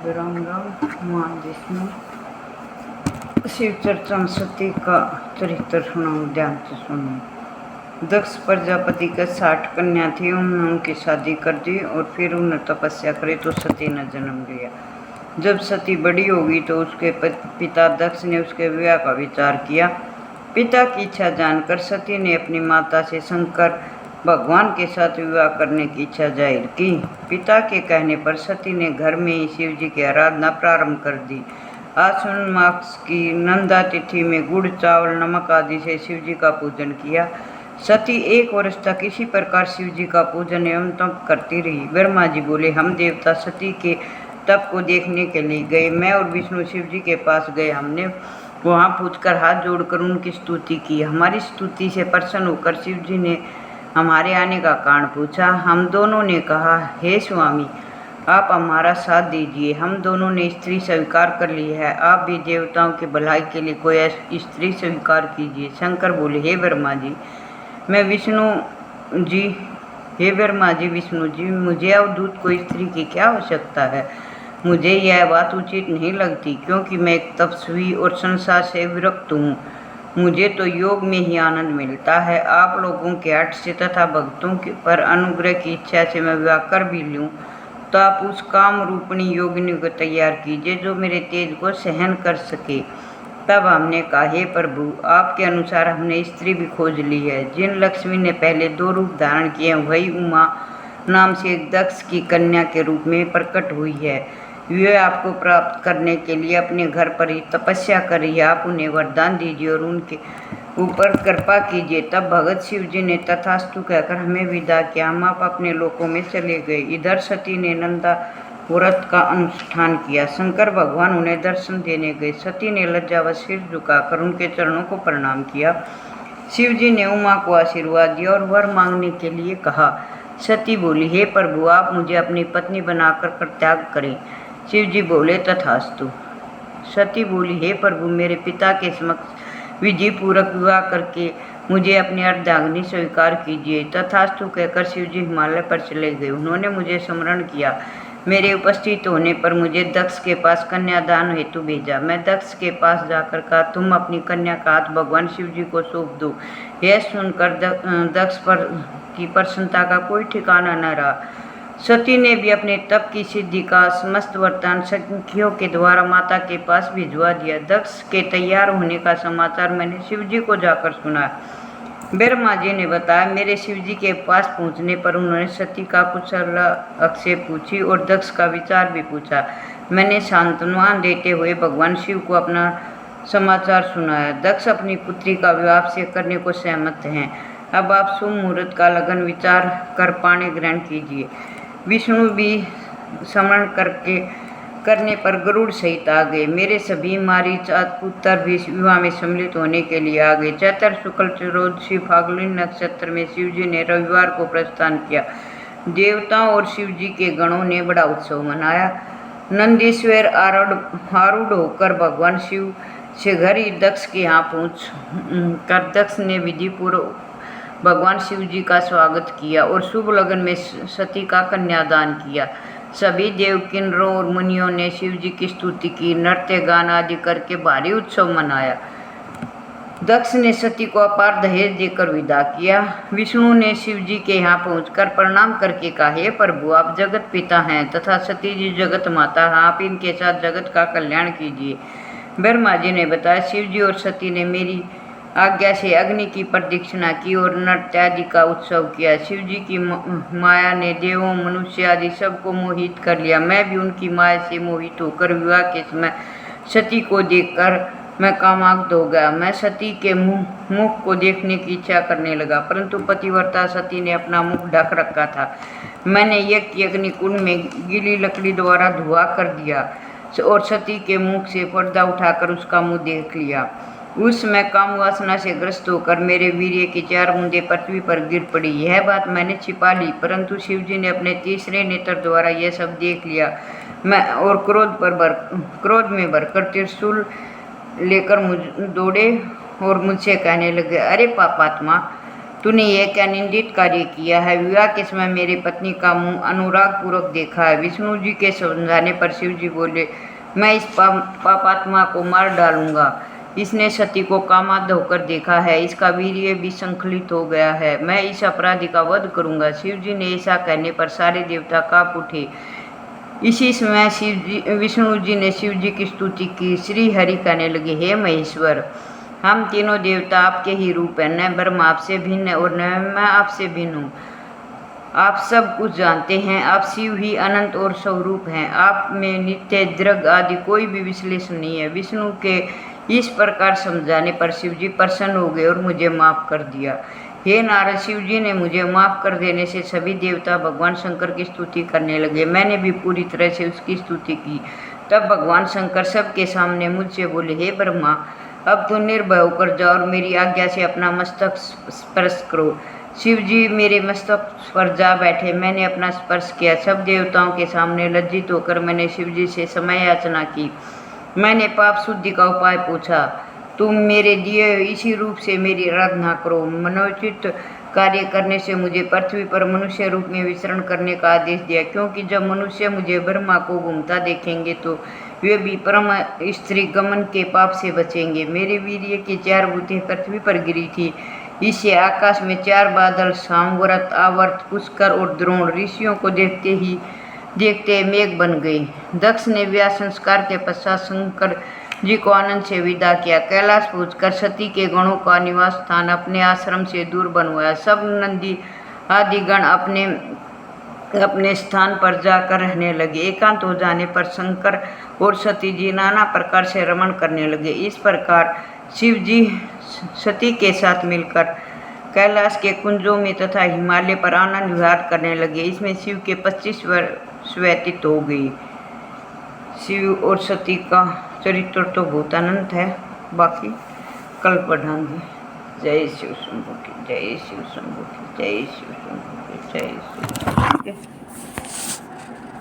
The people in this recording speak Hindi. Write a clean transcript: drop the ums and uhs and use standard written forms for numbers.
राम राम। माँ जिसमें शिव चर्चा में सती का चरित्र सुनाऊं, ध्यान से सुनो। दक्ष प्रजापति के 60 कन्या थी। उन्होंने उनकी शादी कर दी और फिर उन्हें तपस्या करी तो सती ने जन्म लिया। जब सती बड़ी होगी तो उसके पिता दक्ष ने उसके विवाह का विचार किया। पिता की इच्छा जानकर सती ने अपनी माता से शंकर भगवान के साथ विवाह करने की इच्छा जाहिर की। पिता के कहने पर सती ने घर में ही शिव जी की आराधना प्रारंभ कर दी। आश्विन मास की नंदा तिथि में गुड़, चावल, नमक आदि से शिव जी का पूजन किया। सती 1 वर्ष तक इसी प्रकार शिव जी का पूजन एवं तप करती रही। ब्रह्मा जी बोले, हम देवता सती के तप को देखने के लिए गए। मैं और विष्णु शिव जी के पास गए। हमने वहां पूछकर हाथ जोड़कर उनकी स्तुति की। हमारी स्तुति से प्रसन्न होकर शिव जी ने हमारे आने का कारण पूछा। हम दोनों ने कहा, हे स्वामी, आप हमारा साथ दीजिए। हम दोनों ने स्त्री स्वीकार कर ली है। आप भी देवताओं की भलाई के लिए कोई स्त्री स्वीकार कीजिए। शंकर बोले, हे ब्रह्मा जी, विष्णु जी, मुझे अवधूत कोई स्त्री की क्या आवश्यकता है। मुझे यह बात उचित नहीं लगती, क्योंकि मैं एक तपस्वी और संसार से विरक्त हूँ। मुझे तो योग में ही आनंद मिलता है। आप लोगों के हठ से तथा भक्तों पर अनुग्रह की इच्छा से मैं विवाह कर भी लूँ तो आप उस काम रूपिणी योगिनी को तैयार कीजिए जो मेरे तेज को सहन कर सके। तब हमने कहा, हे प्रभु, आपके अनुसार हमने स्त्री भी खोज ली है। जिन लक्ष्मी ने पहले 2 रूप धारण किए, वही उमा नाम से एक दक्ष की कन्या के रूप में प्रकट हुई है। वे आपको प्राप्त करने के लिए अपने घर पर ही तपस्या करिए। आप उन्हें वरदान दीजिए और उनके ऊपर कृपा कीजिए। तब भगत शिव जी ने तथास्तु कहकर हमें विदा किया। हम आप अपने लोकों में चले गए। इधर सती ने नंदा व्रत का अनुष्ठान किया। शंकर भगवान उन्हें दर्शन देने गए। सती ने लज्जावश सिर झुकाकर उनके चरणों को प्रणाम किया। शिव जी ने उमा को आशीर्वाद दिया और वर मांगने के लिए कहा। सती बोली, हे प्रभु, आप मुझे अपनी पत्नी बनाकर त्याग करें। शिव जी बोले, तथास्तु। सती बोली, हे प्रभु, मेरे पिता के समक्ष विधि पूर्वक विवाह करके मुझे अपनी अर्धांगिनी स्वीकार कीजिए। तथास्तु कहकर शिव जी हिमालय पर चले गए। उन्होंने मुझे स्मरण किया। मेरे उपस्थित होने पर मुझे दक्ष के पास कन्यादान हेतु भेजा। मैं दक्ष के पास जाकर कहा, तुम अपनी कन्या का हाथ भगवान शिव जी को सौंप दो। यह सुनकर दक्ष पर की प्रसन्नता का कोई ठिकाना न रहा। सती ने भी अपने तप की सिद्धि का समस्त वरदान सखियों के द्वारा माता के पास भिजवा दिया। दक्ष के तैयार होने का समाचार मैंने शिव जी को जाकर सुना। ब्रह्मा जी ने बताया। मेरे शिव जी के पास पहुंचने पर उन्होंने सती का कुशल आक्षेप पूछी और दक्ष का विचार भी पूछा। मैंने सांत्वना देते हुए भगवान शिव को अपना समाचार सुनाया। दक्ष अपनी पुत्री का विवाह से करने को सहमत हैं। अब आप शुभ मुहूर्त का लगन विचार कर पानी ग्रहण कीजिए। विष्णु भी स्मरण करने पर गरुड़ सहित आ गए। मेरे सभी मारीच पुत्र भी विवाह में सम्मिलित होने के लिए आ गए। चैत्र शुक्ल चतुर्दशी फाल्गुनी नक्षत्र में शिव जी ने रविवार को प्रस्थान किया। देवताओं और शिव जी के गणों ने बड़ा उत्सव मनाया। नंदीश्वर आरूढ़ होकर भगवान शिव से घर ही दक्ष के यहाँ पहुँच कर दक्ष ने विधि पूर्वक भगवान शिव जी का स्वागत किया और शुभ लगन में सती का कन्यादान किया। सभी देव, किन्नरों और मुनियों ने शिव जी की स्तुति की, नृत्य गान आदि करके भारी उत्सव मनाया। दक्ष ने सती को अपार दहेज देकर विदा किया। विष्णु ने शिव जी के यहाँ पहुंचकर प्रणाम करके कहा, हे प्रभु, आप जगत पिता हैं तथा सती जी जगत माता हैं। आप इनके साथ जगत का कल्याण कीजिए। ब्रह्मा जी ने बताया, शिव जी और सती ने मेरी आज्ञा से अग्नि की प्रदक्षिणा की और नृत्य आदि का उत्सव किया। शिव जी की माया ने देवों, मनुष्य आदि सबको मोहित कर लिया। मैं भी उनकी माया से मोहित होकर विवाह के समय सती को देखकर मैं कामाग्ध हो गया। मैं सती के मुख को देखने की इच्छा करने लगा, परंतु पतिव्रता सती ने अपना मुख ढक रखा था। मैंने यज्ञ अग्निकुंड में गीली लकड़ी द्वारा धुआं कर दिया और सती के मुख से पर्दा उठाकर उसका मुँह देख लिया। उस समय काम वासना से ग्रस्त होकर मेरे वीर्य की 4 बूंदें पृथ्वी पर गिर पड़ी। यह बात मैंने छिपा ली, परंतु शिव जी ने अपने तीसरे नेत्र द्वारा यह सब देख लिया। मैं और क्रोध में भरकर त्रिशूल लेकर दौड़े और मुझसे कहने लगे, अरे पापात्मा, तूने यह क्या निंदित कार्य किया है। विवाह के समय मेरी पत्नी का मुंह अनुराग पूर्वक देखा है। विष्णु जी के समझाने पर शिव जी बोले, मैं इस पापात्मा को मार डालूंगा। इसने सती को कामाद होकर देखा है, इसका वीर्य भी संकलित हो गया है। मैं इस अपराधी का वध करूंगा। शिव जी ने ऐसा कहने पर सारे देवता कांप उठे। इसी समय विष्णु जी ने शिव जी की स्तुति की। श्री हरि कहने लगे, हे महेश्वर, हम तीनों देवता आपके ही रूप हैं। न ब्रह्म आपसे भिन्न है और न मैं आपसे भिन्न हूँ। आप सब कुछ जानते हैं। आप शिव ही अनंत और स्वरूप हैं। आप में नित्य दृग आदि कोई भी विश्लेषण नहीं है। विष्णु के इस प्रकार समझाने पर शिव जी प्रसन्न हो गए और मुझे माफ कर दिया। हे नारद, शिव जी ने मुझे माफ कर देने से सभी देवता भगवान शंकर की स्तुति करने लगे। मैंने भी पूरी तरह से उसकी स्तुति की। तब भगवान शंकर सबके सामने मुझसे बोले, हे ब्रह्मा, अब तो निर्भय होकर जाओ और मेरी आज्ञा से अपना मस्तक स्पर्श करो। शिव जी मेरे मस्तक पर जा बैठे। मैंने अपना स्पर्श किया। सब देवताओं के सामने लज्जित होकर मैंने शिव जी से समय याचना की। मैंने पाप शुद्धि का उपाय पूछा। तुम मेरे दिए इसी रूप से मेरी आराधना करो। मनोचित कार्य करने से मुझे पृथ्वी पर मनुष्य रूप में विचरण करने का आदेश दिया, क्योंकि जब मनुष्य मुझे ब्रह्मा को घूमता देखेंगे तो वे भी परम स्त्री गमन के पाप से बचेंगे। मेरे वीर्य की 4 बूंदें पृथ्वी पर गिरी थी। इससे आकाश में 4 बादल सामवर्त, आवर्त, पुष्कर और द्रोण ऋषियों को देखते मेघ बन गए। दक्ष ने विवाह संस्कार के पश्चात शंकर जी को आनंद से विदा किया। कैलाश पहुंचकर सती के गणों का निवास स्थान अपने आश्रम से दूर बनवाया। सब नंदी आदि गण अपने अपने स्थान पर जाकर रहने लगे। एकांत हो जाने पर शंकर और सती जी नाना प्रकार से रमण करने लगे। इस प्रकार शिव जी सती के साथ मिलकर कैलाश के कुंजों में तथा हिमालय पर आनंद विहार करने लगे। इसमें शिव के 25 वर्ष व्यतीत हो गई। शिव और सती का चरित्र तो बहुत अनंत है, बाकी कल पढ़ांगे। जय शिव शंभू की, जय शिव शंभू की, जय शिव शंभू की, जय शिव शंभू की।